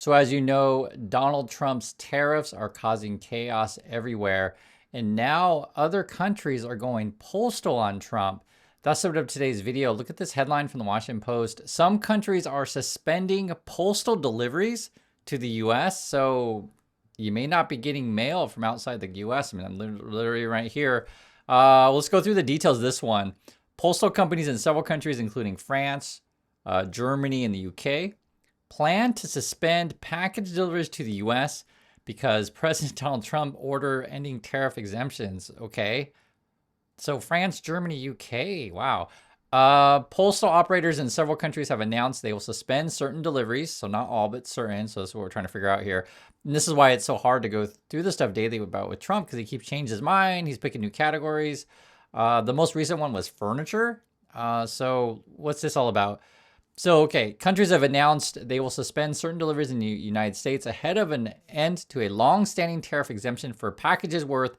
So as you know, Donald Trump's tariffs are causing chaos everywhere. And now other countries are going postal on Trump. That's the subject of today's video. Look at this headline from the Washington Post. Some countries are suspending postal deliveries to the US. So you may not be getting mail from outside the US. I mean, I'm literally right here. Let's go through the details of this one. Postal companies in several countries, including France, Germany, and the UK, plan to suspend package deliveries to the US because President Donald Trump order ending tariff exemptions. Okay. So France, Germany, UK. Wow. Postal operators in several countries have announced they will suspend certain deliveries. So not all, but certain. So that's what we're trying to figure out here. And this is why it's so hard to go through this stuff daily about with Trump, because he keeps changing his mind. He's picking new categories. The most recent one was furniture. So what's this all about? So, okay, countries have announced they will suspend certain deliveries in the United States ahead of an end to a long-standing tariff exemption for packages worth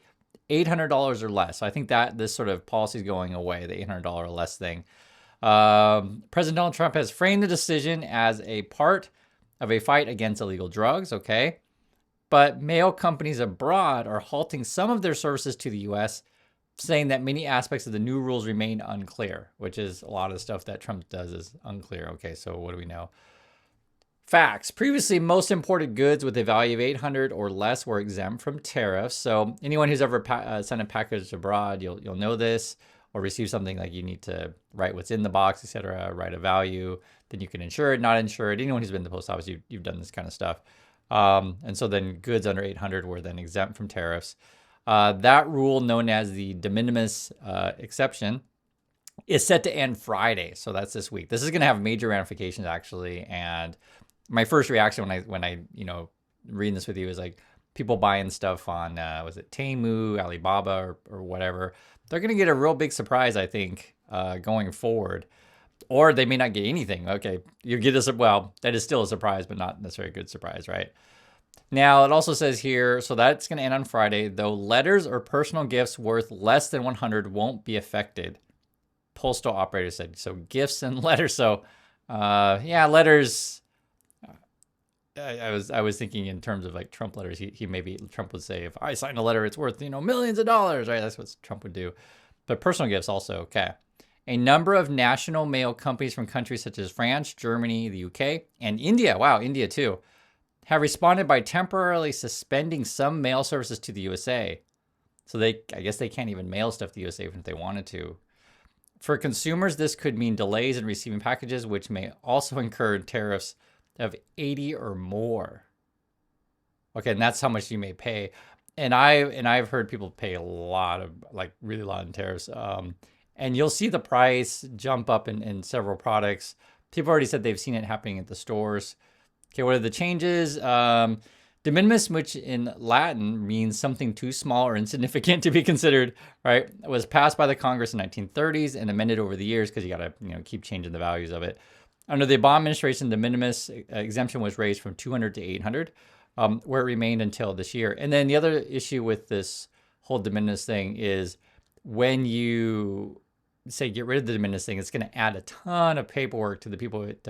$800 or less. So I think that this sort of policy is going away, the $800 or less thing. President Donald Trump has framed the decision as a part of a fight against illegal drugs, okay? But mail companies abroad are halting some of their services to the U.S., saying that many aspects of the new rules remain unclear, which is a lot of the stuff that Trump does is unclear. Okay, so what do we know? Facts. Previously, most imported goods with a value of 800 or less were exempt from tariffs. So anyone who's ever sent a package abroad, you'll know this, or receive something like you need to write what's in the box, etc., write a value, then you can insure it, not insure it. Anyone who's been to the post office, you've done this kind of stuff. And so then goods under 800 were then exempt from tariffs. That rule, known as the de minimis exception, is set to end Friday. So that's this week. This is going to have major ramifications, actually. And my first reaction when I reading this with you is like people buying stuff on was it Temu, Alibaba, or whatever. They're going to get a real big surprise, I think, going forward. Or they may not get anything. Okay, you get that is still a surprise, but not necessarily a good surprise, right? Now, it also says here, so that's going to end on Friday, though letters or personal gifts worth less than 100 won't be affected. Postal operators said. So gifts and letters. So, yeah, letters. I was thinking in terms of like Trump letters. Trump would say, if I sign a letter, it's worth, millions of dollars, right? That's what Trump would do. But personal gifts also, okay. A number of national mail companies from countries such as France, Germany, the UK, and India. Wow, India too, have responded by temporarily suspending some mail services to the USA. So I guess they can't even mail stuff to the USA if they wanted to. For consumers, this could mean delays in receiving packages, which may also incur tariffs of 80 or more. Okay, and that's how much you may pay. And I've heard people pay a lot of, like, really a lot in tariffs. And you'll see the price jump up in several products. People already said they've seen it happening at the stores. Okay, what are the changes? De minimis, which in Latin means something too small or insignificant to be considered, right, was passed by the Congress in the 1930s and amended over the years because you got to keep changing the values of it. Under the Obama administration, de minimis exemption was raised from 200 to 800, where it remained until this year. And then the other issue with this whole de minimis thing is when you say get rid of the de minimis thing, it's going to add a ton of paperwork to the people at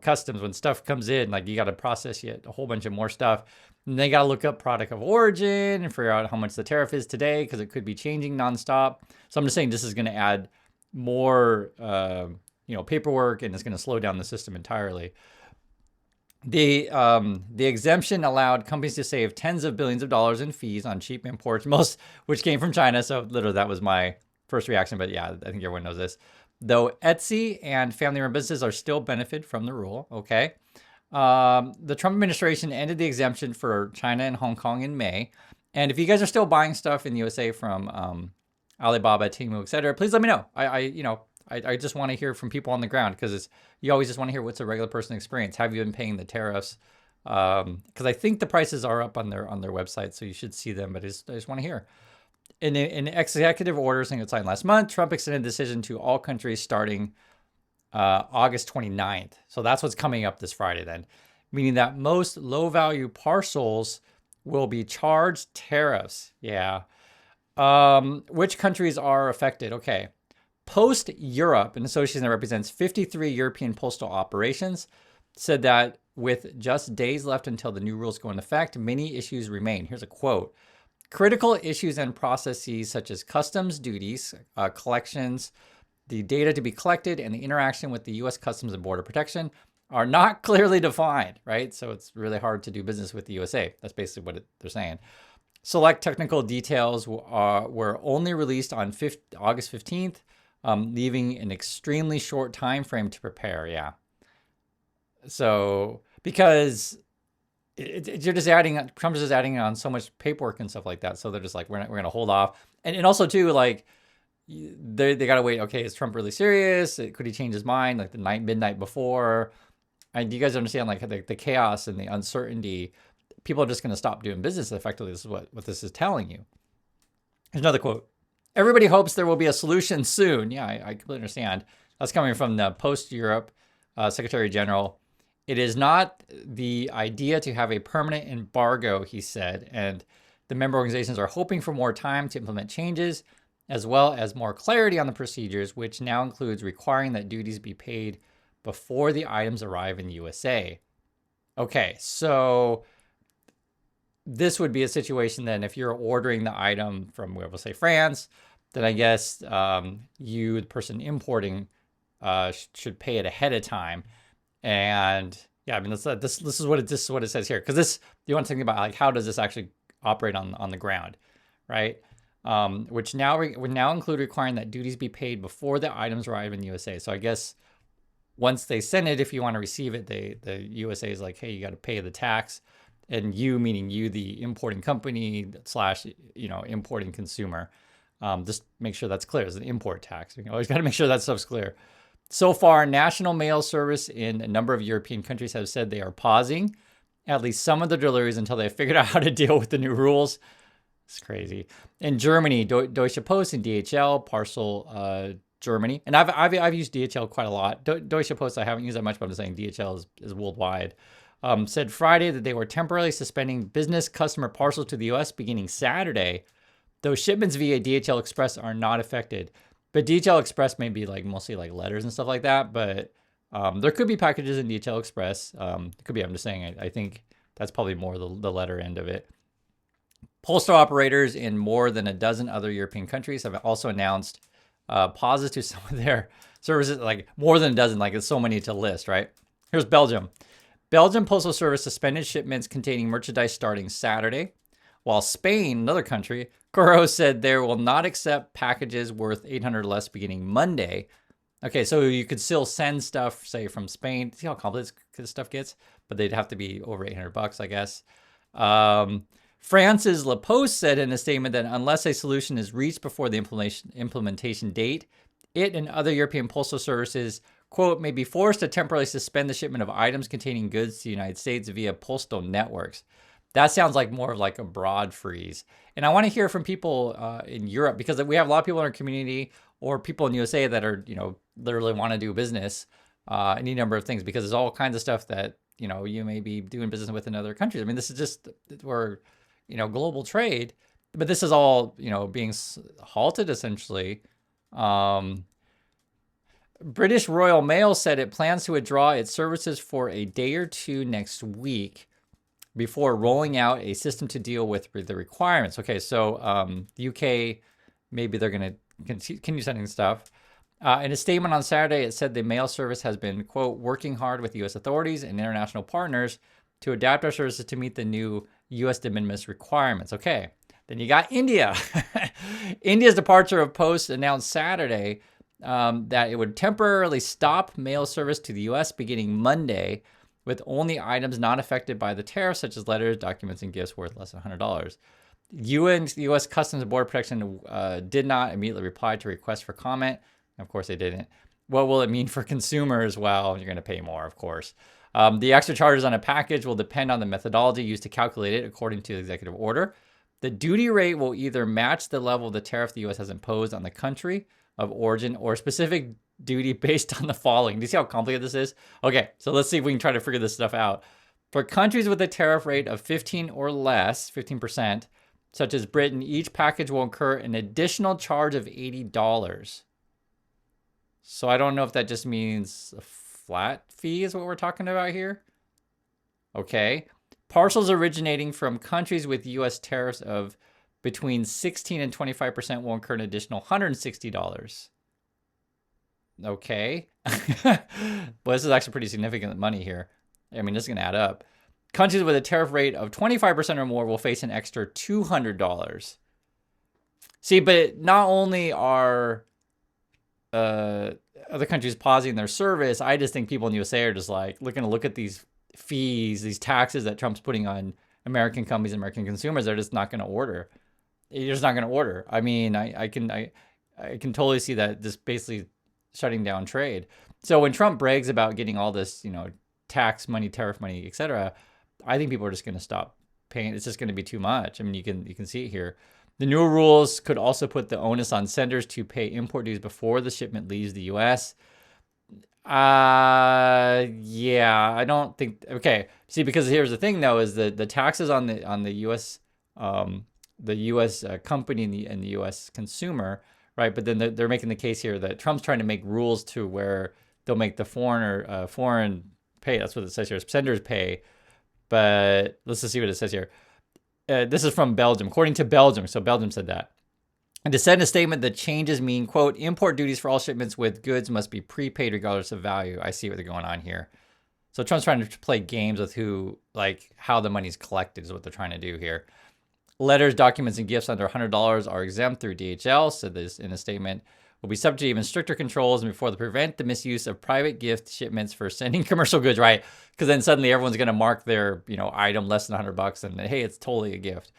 customs. When stuff comes in, like, you got to process yet a whole bunch of more stuff, and they got to look up product of origin and figure out how much the tariff is today, because it could be changing nonstop. So I'm just saying this is going to add more paperwork, and it's going to slow down the system entirely. The exemption allowed companies to save tens of billions of dollars in fees on cheap imports, most which came from China. So literally that was my first reaction, but yeah, I think everyone knows this. Though Etsy and family-run businesses are still benefit from the rule, okay? The Trump administration ended the exemption for China and Hong Kong in May. And if you guys are still buying stuff in the USA from Alibaba, Temu, etc., please let me know. I just want to hear from people on the ground, because you always just want to hear what's a regular person experience. Have you been paying the tariffs? Because I think the prices are up on their website, so you should see them. But I just want to hear. In an executive order saying it signed last month, Trump extended the decision to all countries starting August 29th. So that's what's coming up this Friday then, meaning that most low-value parcels will be charged tariffs. Yeah. Which countries are affected? Okay. Post Europe, an association that represents 53 European postal operations, said that with just days left until the new rules go into effect, many issues remain. Here's a quote. Critical issues and processes such as customs duties, collections, the data to be collected, and the interaction with the U.S. Customs and Border Protection are not clearly defined, right? So it's really hard to do business with the USA. That's basically what they're saying. Select technical details were only released on August 15th, leaving an extremely short time frame to prepare. Yeah. So because you're just adding, Trump's just adding on so much paperwork and stuff like that. So they're just like, we're going to hold off. And also too, like, they got to wait. Okay, is Trump really serious? Could he change his mind like the midnight before? And do you guys understand like the chaos and the uncertainty? People are just going to stop doing business effectively. This is what this is telling you. Here's another quote. Everybody hopes there will be a solution soon. Yeah, I completely understand. That's coming from the Post-Europe Secretary General. It is not the idea to have a permanent embargo, he said, and the member organizations are hoping for more time to implement changes, as well as more clarity on the procedures, which now includes requiring that duties be paid before the items arrive in the USA. Okay, so this would be a situation then if you're ordering the item from, we'll say France, then I guess you, the person importing, should pay it ahead of time. And yeah, I mean, this is what it says here, because this, you want to think about like how does this actually operate on the ground, right? Which now would now include requiring that duties be paid before the items arrive in the USA. So I guess once they send it, if you want to receive it, the USA is like, hey, you got to pay the tax, and you, meaning you, the importing company / importing consumer, just make sure that's clear. It's an import tax. You always got to make sure that stuff's clear. So far, National Mail Service in a number of European countries have said they are pausing at least some of the deliveries until they've figured out how to deal with the new rules. It's crazy. In Germany, Deutsche Post and DHL, Parcel Germany, and I've used DHL quite a lot. Deutsche Post I haven't used that much, but I'm saying DHL is worldwide. Said Friday that they were temporarily suspending business customer parcels to the U.S. beginning Saturday, though shipments via DHL Express are not affected. But DHL Express may be like mostly like letters and stuff like that. But there could be packages in DHL Express. It could be. I'm just saying. I think that's probably more the letter end of it. Postal operators in more than a dozen other European countries have also announced pauses to some of their services. Like more than a dozen. Like it's so many to list, right? Here's Belgium. Belgium Postal Service suspended shipments containing merchandise starting Saturday, while Spain, another country, Correos said they will not accept packages worth $800 or less beginning Monday. Okay, so you could still send stuff, say, from Spain. See how complicated this stuff gets? But they'd have to be over $800, I guess. France's La Poste said in a statement that unless a solution is reached before the implementation date, it and other European postal services, quote, may be forced to temporarily suspend the shipment of items containing goods to the United States via postal networks. That sounds like more of like a broad freeze. And I want to hear from people in Europe, because we have a lot of people in our community or people in USA that are, literally want to do business, any number of things, because there's all kinds of stuff that, you may be doing business with in other countries. I mean, this is just, we're, global trade, but this is all, being halted essentially. British Royal Mail said it plans to withdraw its services for a day or two next week before rolling out a system to deal with the requirements. Okay, so the UK, maybe they're going to continue sending stuff. In a statement on Saturday, it said the mail service has been, quote, working hard with U.S. authorities and international partners to adapt our services to meet the new U.S. de minimis requirements. Okay, then you got India. India's departure of Post announced Saturday that it would temporarily stop mail service to the U.S. beginning Monday, with only items not affected by the tariff, such as letters, documents, and gifts worth less than $100. U.S. Customs and Border Protection did not immediately reply to requests for comment. Of course, they didn't. What will it mean for consumers? Well, you're going to pay more, of course. The extra charges on a package will depend on the methodology used to calculate it according to the executive order. The duty rate will either match the level of the tariff the U.S. has imposed on the country of origin or specific duty based on the following. Do you see how complicated this is? Okay, so let's see if we can try to figure this stuff out. For countries with a tariff rate of 15 or less, 15%, such as Britain, each package will incur an additional charge of $80. So I don't know if that just means a flat fee is what we're talking about here. Okay. Parcels originating from countries with U.S. tariffs of between 16 and 25% will incur an additional $160. Okay. Well, this is actually pretty significant money here. I mean, this is going to add up. Countries with a tariff rate of 25% or more will face an extra $200. See, but not only are other countries pausing their service, I just think people in the USA are just like looking to look at these fees, these taxes that Trump's putting on American companies and American consumers. They're just not going to order. You're just not going to order. I mean, I can totally see that just basically shutting down trade. So when Trump brags about getting all this, tax money, tariff money, etc., I think people are just going to stop paying. It's just going to be too much. I mean, you can see it here. The new rules could also put the onus on senders to pay import duties before the shipment leaves the U.S. Yeah, I don't think. Okay, see, because here's the thing though, is the taxes on the U.S. The U.S. Company and the U.S. consumer, right? But then they're making the case here that Trump's trying to make rules to where they'll make the foreign pay. That's what it says here. Senders pay. But let's just see what it says here. This is from Belgium. According to Belgium, so Belgium said that. And to send a statement that changes mean, quote, import duties for all shipments with goods must be prepaid regardless of value. I see what they're going on here. So Trump's trying to play games with how the money's collected is what they're trying to do here. Letters, documents, and gifts under $100 are exempt through DHL, said this in a statement, will be subject to even stricter controls and before to prevent the misuse of private gift shipments for sending commercial goods, right? Because then suddenly everyone's going to mark their, item less than $100 and hey, it's totally a gift.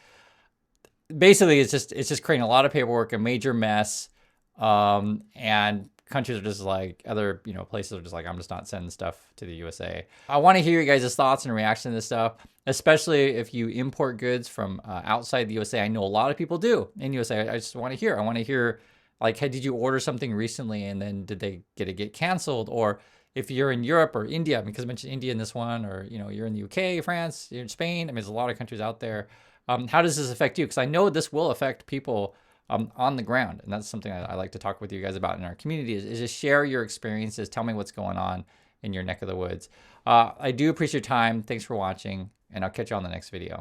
Basically, it's just creating a lot of paperwork, a major mess, and countries are just like other, places are just like, I'm just not sending stuff to the USA. I want to hear you guys' thoughts and reaction to this stuff, especially if you import goods from outside the USA. I know a lot of people do in USA. I just want to hear. I want to hear, like, hey, did you order something recently and then did they get canceled? Or if you're in Europe or India, because I mentioned India in this one, or, you're in the UK, France, you're in Spain. I mean, there's a lot of countries out there. How does this affect you? Because I know this will affect people on the ground. And that's something I like to talk with you guys about in our community is just share your experiences. Tell me what's going on in your neck of the woods. I do appreciate your time. Thanks for watching, and I'll catch you on the next video.